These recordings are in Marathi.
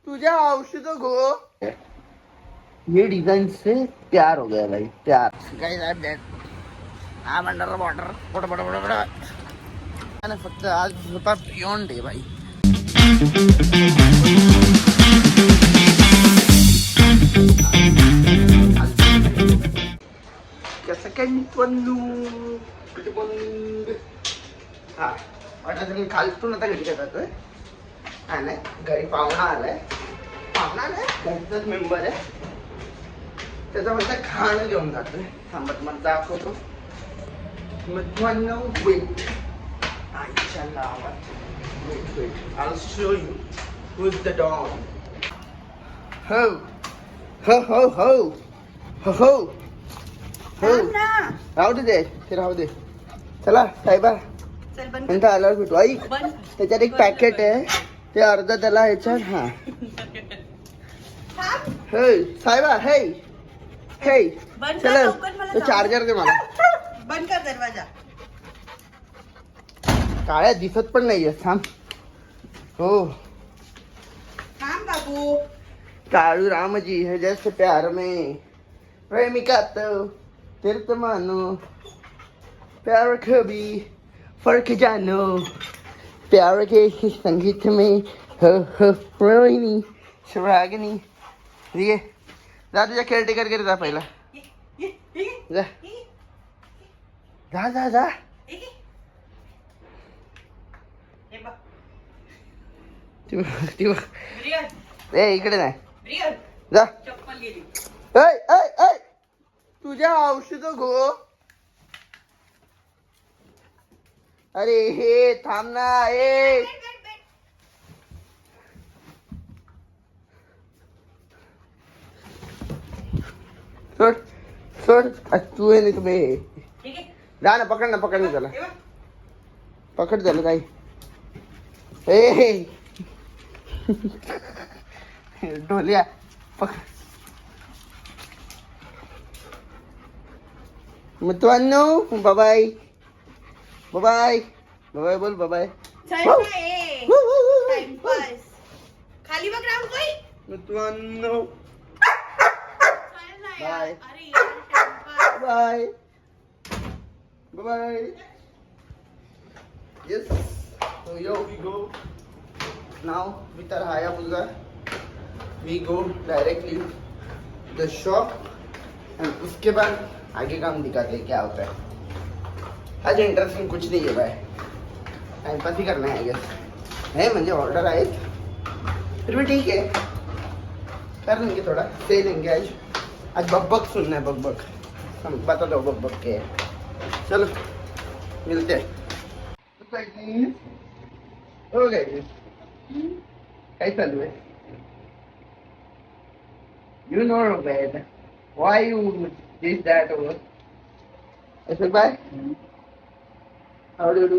तुझ्या औषधं गो. ये डिजाइन से प्यार हो गया भाई, प्यार. हा मंडळ वॉटर बड बड बड बड. फक्त आज होता बियॉन्ड डे भाई. कसं काय बनू कुठे बनू. हा वाटत खालतून आता घरी जातोय. हा नाही घरी पाहुणा आलाय. पाहुणा नाही घरचाच मेंबर आहे. त्याचा माझा खाणं घेऊन जातोय. थांबत मग दाखवतो. मग वेट आईच्या नावात. Wait I'll show you who's the Don. हो हो हो हो हो हो हो राहू दे ते राहू दे. चला साहेबा नंतर आल्यावर भेटू. ऐक त्याच्यात एक पॅकेट आहे ते अर्ध त्याला ह्याच्यात. हा हे साहेबा हे हे चला तो चार्जर दे मला. बंद कर दरवाजा. काळ्या दिसत पण नाहीये. थांब. हो थांब बाबू. काळू रामजी है जैसे प्यार में प्रेमिका तो तेरे तो मानो प्यार कभी फर्क जानो प्यार के संगीत में हो हो रोहिणी सुरागिनी. ठीक आहे जा तुझ्या केअरटेकर कडे जा पहिला. जा जा जा जा. ए इकडे नाही जा. तुझ्या औषध गो. अरे हे थांब ना. ए सोड सोड. तू आहे नाही तुम्ही जा ना. पकड ना त्याला. पकड झालं काही. ए ढोलिया पकड. मित्रांनो बाबाय बाबाय बाबाय बोल बाबाय. खाली बघ राम काही. मित्रांनो बाय अरे bye bye. Yes, so yo we go now with our Hayabusa. We go directly to the shop and उसके बाद आगे काम दिखाते हैं क्या होता है. आज इंटरेस्टिंग कुछ नहीं है भाई. टाइम पास ही करना है गेस. है म्हणजे ऑर्डर आहेत फिर भी ठीक है कर लेंगे. थोड़ा सही लेंगे आज. आज बकबक सुनना है. बकबक हम बता दो बकबक के. चलो मिलते हैं. हो गए काय चालू आहे. You know bad. Why you did that over? I said bye. How do you do?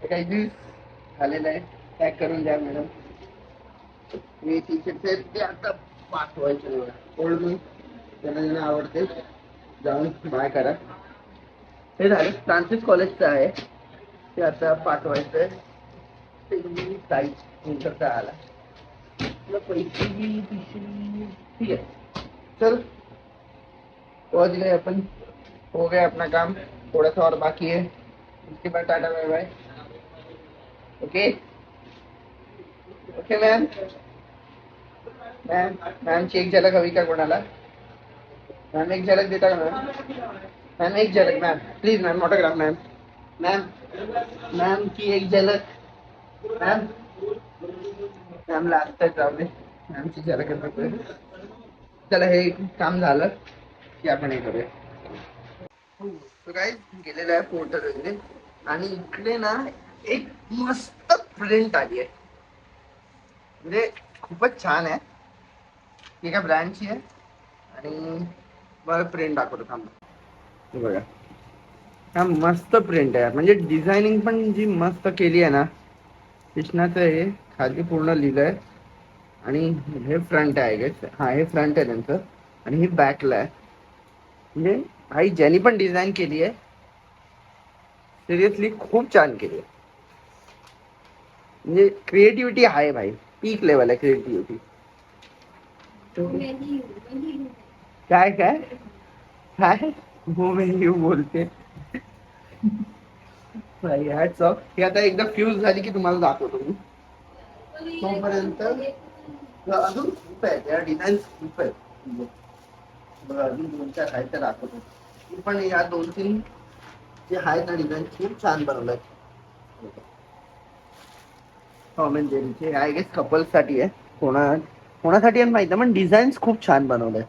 काय ज्यूस झालेला आहे. पॅक करून द्या मॅडम. मी टी शर्ट ते आता पाठवायचे ओळखून त्यांना ज्यांना आवडते जाऊन बाय करा. हे झालं फ्रान्सिस कॉलेजचं आहे ते आता पाठवायचं आहे. साईज करता आला पैसे ठीक है. चल पहुंच गए अपन. हो गया अपना काम. थोड़ा सा और बाकी है. उसके बाद tata bye bye. Okay okay ma'am. मैमची एक झलक हवी का कोणाला. मैम एक झलक देता का मैम. मैम एक झलक ma'am please ma'am. Autograph ma'am. Ma'am की एक झलक. मैम लास्ट जाऊ दे. मॅमची झलक करतोय. चला हे काम झालं की आपण हे करूया. काय गेलेलं आहे पोर्टर वगैरे आणि इकडे ना एक मस्त प्रिंट आली आहे. म्हणजे खूपच छान आहे. एका ब्रँडची आहे आणि बघा प्रिंट दाखवतो थांबा. बघा हा मस्त प्रिंट आहे. म्हणजे डिझायनिंग पण जी मस्त केली आहे ना. कृष्णाचं हे खाली पूर्ण लिहिलंय आणि हे फ्रंट आहे गेस. हा हे फ्रंट आहे त्यांचं आणि हे बॅकला आहे. म्हणजे भाई ज्यांनी पण डिझाईन केली आहे सिरियसली खूप छान केली आहे. म्हणजे क्रिएटिव्हिटी आहे भाई, पीक लेवल आहे क्रिएटिव्हिटी. काय काय काय हो मी बोलते भाई हॅट्स ऑफ. ही आता एकदा फ्यूज झाली की तुम्हाला दाखवतो मी. तोपर्यंत अजून खूप आहेत या डिझाईन, खूप आहेत बघा. अजून 2-4 आहेत त्या दाखवतो. पण या 2-3 जे आहेत ना डिझाईन खूप छान बनवलं. टॉम अँड जेरीचे आय गेस कपल्स साठी आहे. कोणासाठी आहे माहिती, पण डिझाईन्स खूप छान बनवलंय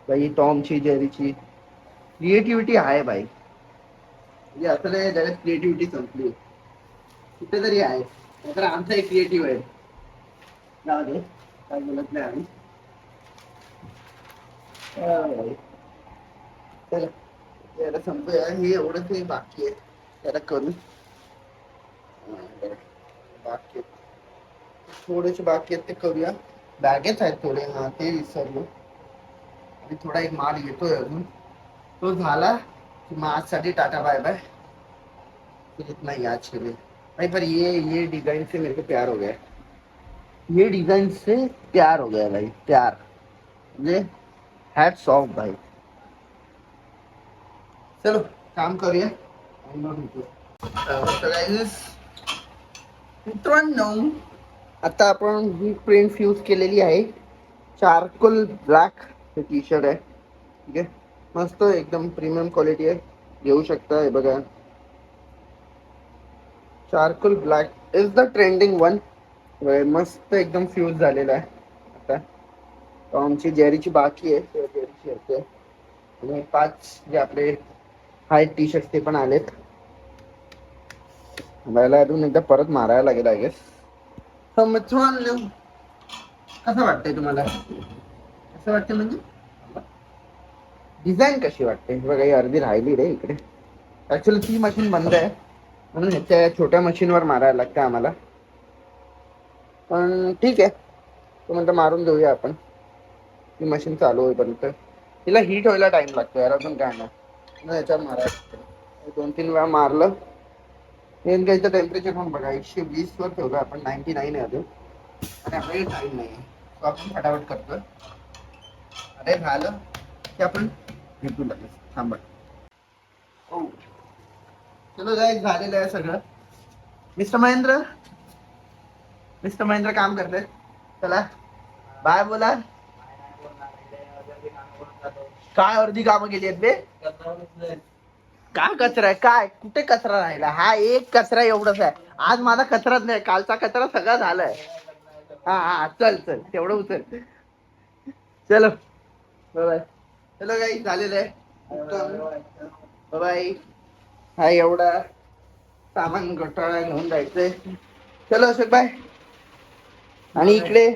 बाई. टॉमची जेरीची क्रिएटिव्हिटी आहे बाई. म्हणजे असं नाही जगात क्रिएटिव्हिटी संपली, कुठेतरी आहे. तर आमचं एक क्रिएटिव्ह आहे. जाऊ दे, काय बोलत नाही आम्ही. चला याला संपूया. हे एवढंच हे बाकी आहे त्याला करू. बाकी थोडेसे बाकी आहेत ते करूया. बॅगेच आहेत थोडे, हा ते विसरलो. आणि थोडा एक माल येतोय अजून, तो झाला कि मग आजसाठी टाटा बाय बाय. इतना ही आज के लिए भाई. पर ये डिजाइन से मेरे को प्यार हो गया. ये डिजाइन से प्यार हो गया भाई, प्यार. म्हणजे हॅट्स ऑफ भाई. चलो काम करूया. मित्रांनो आता आपण ही प्रिंट यूज केलेली आहे, चारकोल ब्लॅक. हे टी शर्ट आहे, ठीक आहे. मस्त एकदम प्रीमियम क्वालिटी आहे, घेऊ शकता. हे बघा, charcoal black is the trending one. मस्त एकदम फ्यूज झालेला आहे. आता टॉमची जेरीची बाकी आहे, जेरीची येते. आणि 5 जे आपले आहेत टी शर्ट ते पण आलेत. मला अजून एकदा परत मारायला लागेल आय गेस. मित्रांनो कसं वाटतंय तुम्हाला? कसं वाटतं म्हणजे डिझाईन कशी वाटते? बघा ही अर्धी राहिली रे इकडे. ऍक्च्युअली ती मशीन बंद आहे म्हणून ह्याच्या छोट्या मशीनवर मारायला लागतं आम्हाला. पण ठीक आहे, तो म्हणतो मारून देऊया आपण. ती मशीन चालू होईपर्यंत तिला हीट व्हायला टाइम लागतो यार, अजून काय नाही. ह्याच्यावर मारायला 2-3 वेळा मारलं. मेन घ्यायचं टेम्परेचर पण बघा 120 वर ठेवलं आपण. 99 आहे अजून आणि आपल्याकडे टाइम नाही आहे, तो आपण फटाफट करतोय. अरे झालं की आपण भेटू लागेल. थांबा. हो चलो गाइस, झालेलं आहे सगळं. मिस्टर महेंद्र काम करते. चला बाय बोला. काय अर्धी कामं केली आहेत बे? काय कचरा आहे? काय कुठे कचरा राहिला? हा एक कचरा एवढंच आहे. आज माझा कचराच नाही, कालचा कचरा सगळा झालाय. हा चल तेवढं उचल. चलो बाय. चलो गाईस, झालेलं आहे. बाय. हा एवढा सामान घोटाळा घेऊन जायचंय. चलो अशोक बाय. आणि इकडे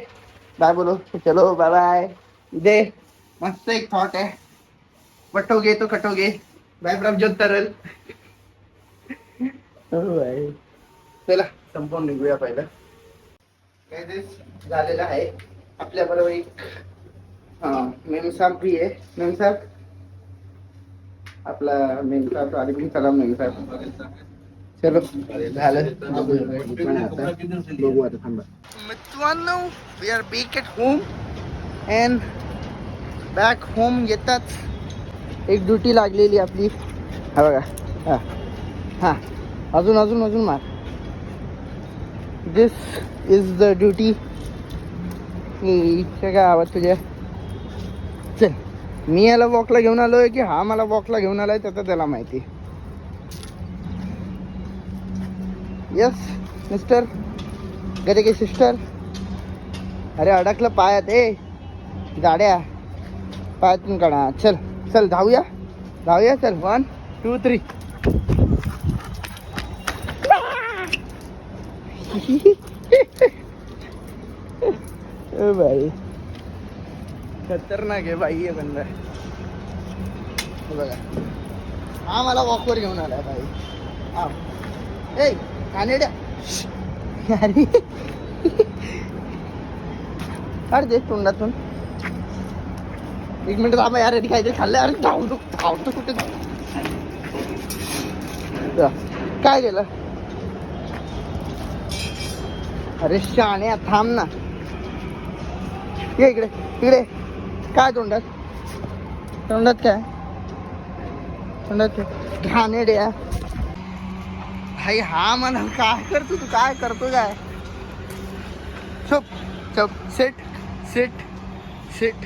बाय बोलो. चलो बाय बाय. इथे मस्त एक थॉट आहे, वटोगे तो कटोगे. बाय प्रभजोत तरल. चला संपून निघूया पहिलं. काय झालेलं आहे आपल्या बरोबर एक मेमसाहेब भी आहे. मेमसाहेब आपला मेमसाहेब वालेकुम सलाम मेमसाहेब. चलो झालं, बघू आता. थांबा मित्रांनो, we are back at home. And back home येताच एक ड्युटी लागलेली आपली. हा बघा, हा हा अजून मार. दिस इज द ड्युटी. काय आवाज तुझ्या? चल, मी याला वॉकला घेऊन आलोय की हा मला वॉकला घेऊन आलाय त्याचा त्याला माहिती. यस मिस्टर, गरे की सिस्टर. अरे अडकलं पायात. गाड्या पायातून काढा. चल धावूया चल. 1 2 3. भाई खतरनाक आहे भाई हे बंदा. बघा हा मला वॉकवर घेऊन आलाय भाई. हा ए कानेड्या. अरे काढ दे तोंडातून. 1 मिनिट थांबा यार, काहीतरी खाल्लं. अरे धावतो कुठे? काय केलं? अरे शाण्या थांब ना. ये इकडे इकडे. काय तोंडात तोंडात काय तोंडात काय घाणेरडे आहे. भाई हा मला काय करतो तू काय करतो काय. चुप चुप. Sit sit sit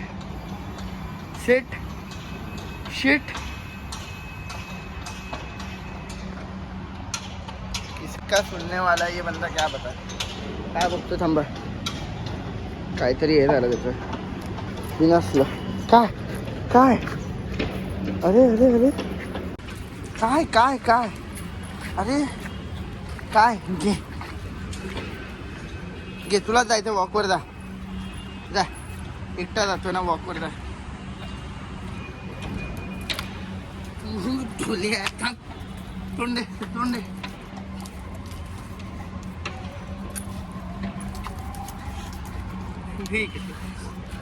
sit shit. इसका सुनने वाला ये बंदा क्या बता. काय बघतो थांबा. काहीतरी हे झालं त्याचं बिनसलं. काय काय अरे अरे अरे काय काय काय अरे काय घे घे. तुला जायचं वॉकवर जा जा. एकटा जातो ना वॉकवर जा. ठुले थांब. तोंडे तोंडे.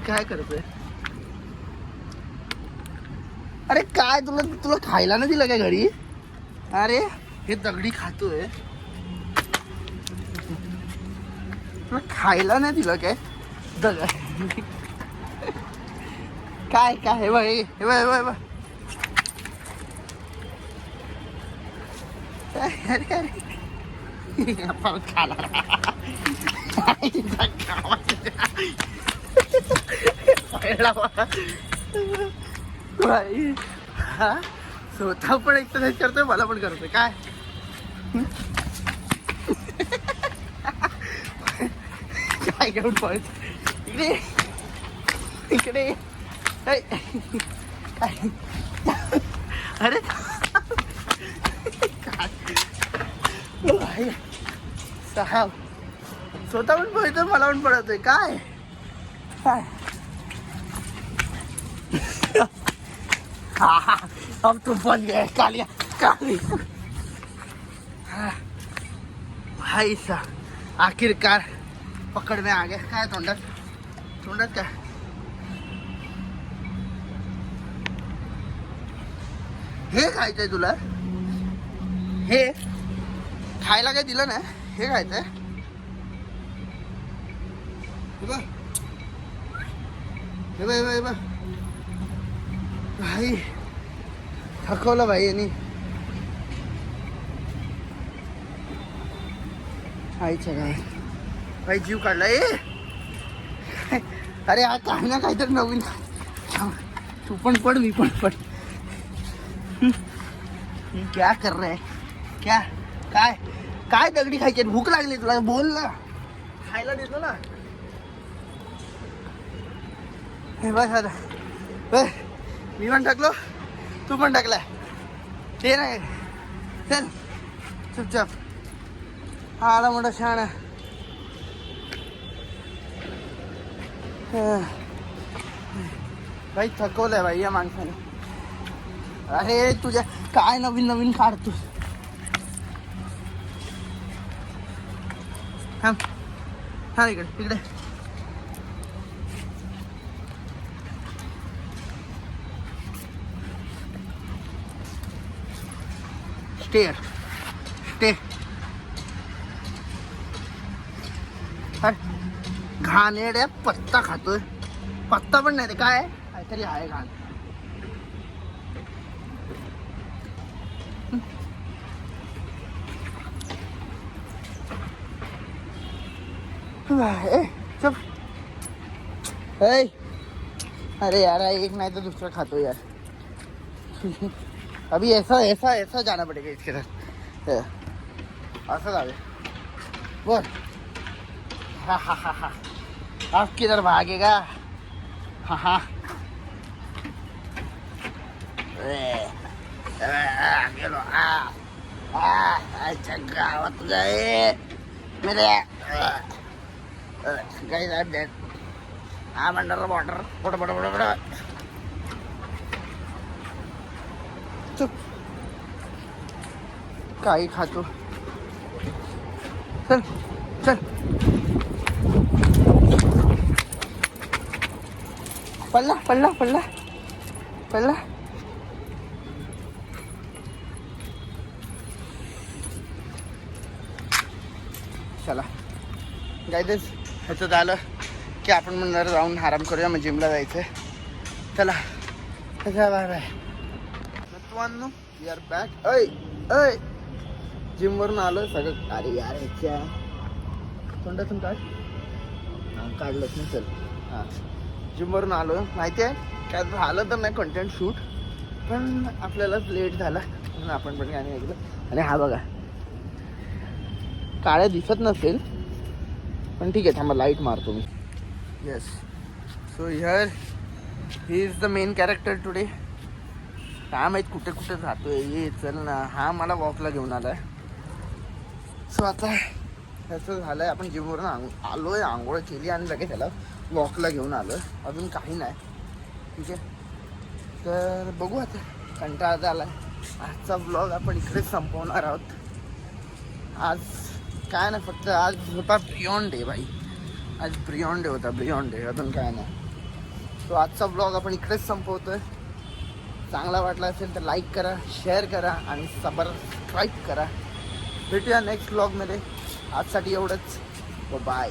काय करतोय. अरे काय तुला तुला खायला नाही दिलं काय घरी. अरे हे दगडी खातोय. तुला खायला नाही दिलं काय दगड. काय काय हे बघ हे बघ हे बघ. अरे अरे खाला भाई. हा स्वतः पण एक्सरसाइज करतोय मला पण करतोय काय. काय घेऊन पळत इकडे इकडे. अरे साहेब स्वतः पण पळतोय मला पण पळतोय काय काय. हाँ अब तुम बन गए कालिया काली. भाई साहब आखिरकार पकड़ में आ गए. काय तोंडात तोंडात काय. हे खायचंय तुला. हे खायला काय दिलं ना. हे खायचंय. हे बघ भाई थकवलं भाई यांनी. आईच्या काय भाई जीव काढला ए. अरे हा काही ना काहीतरी नवीन. तू पण पड मी पण पड. क्या कर रहा है क्या काय काय दगडी खायची. भूक लागली तुला बोल ना. खायला देतो ना. हे बस आता मी पण टाकलो तू पण टाकलाय. ते नाही चल चुपचाप. हा आला मोठा शहाणा. भाई थकवलंय भाई या माणसाने. अरे तुझ्या काय नवीन नवीन काढतो. थांब हा इकडे इकडे. Stay stay. घाणेरड्या पत्ता खातोय. पत्ता पण नाही ते काय काहीतरी आहे घाण. चुप. अरे यार एक नाही तर दुसरा खातो यार. अभी ऐसा ऐसा ऐसा जाना पड़ेगा इसके साथ. ऐसा जावे बोल. हा हा हा हा. अब किधर भागेगा. हाँ हाँ गेलो. अच्छा गावात गए मेरे guys are dead. I'm under the water. बड़ा चुप. काही खातो. चल चल. पडला पडला पडला पडला. चला गायदेच ह्याचं झालं की आपण म्हणणार जाऊन आराम करूया, मग जिमला जायचं. चला बाय बाय. नतवांनो वी आर बॅक. ऐ ऐ जिमवरून आलो सगळं. अरे यार ह्याच्या तोंडातून काढ. काढलंच नाही. चल हां जिमवरून आलो. माहिती आहे काय झालं तर नाही कंटेंट शूट, पण आपल्यालाच लेट झाला म्हणून आपण पण गाणी ऐकलं. आणि हा बघा काळ्या दिसत नसेल पण ठीक आहे, थांबा लाईट मारतो मी. Yes, so here he is the main character today. काय माहीत कुठे कुठे जातोय. ये चल ना. हा मला वॉकला घेऊन आलाय. सो आता त्याचं झालं आहे, आपण जिमवरून आलो आहे, आंघोळ केली आणि लगेच त्याला वॉकला घेऊन आलो आहे. अजून काही नाही. ठीक आहे, तर बघू आता. कंटाळा आला आहे. आजचा ब्लॉग आपण इकडेच संपवणार आहोत. आज काय नाही, फक्त आज होता बियॉन्ड डे भाई. आज बियॉन्ड डे होता, बियॉन्ड डे. अजून काय नाही. सो आजचा ब्लॉग आपण इकडेच संपवतोय. चांगला वाटला असेल तर लाईक करा, शेअर करा आणि सबस्क्राईब करा. भेटूया नेक्स्ट ब्लॉगमध्ये. आजसाठी एवढंच. बाय.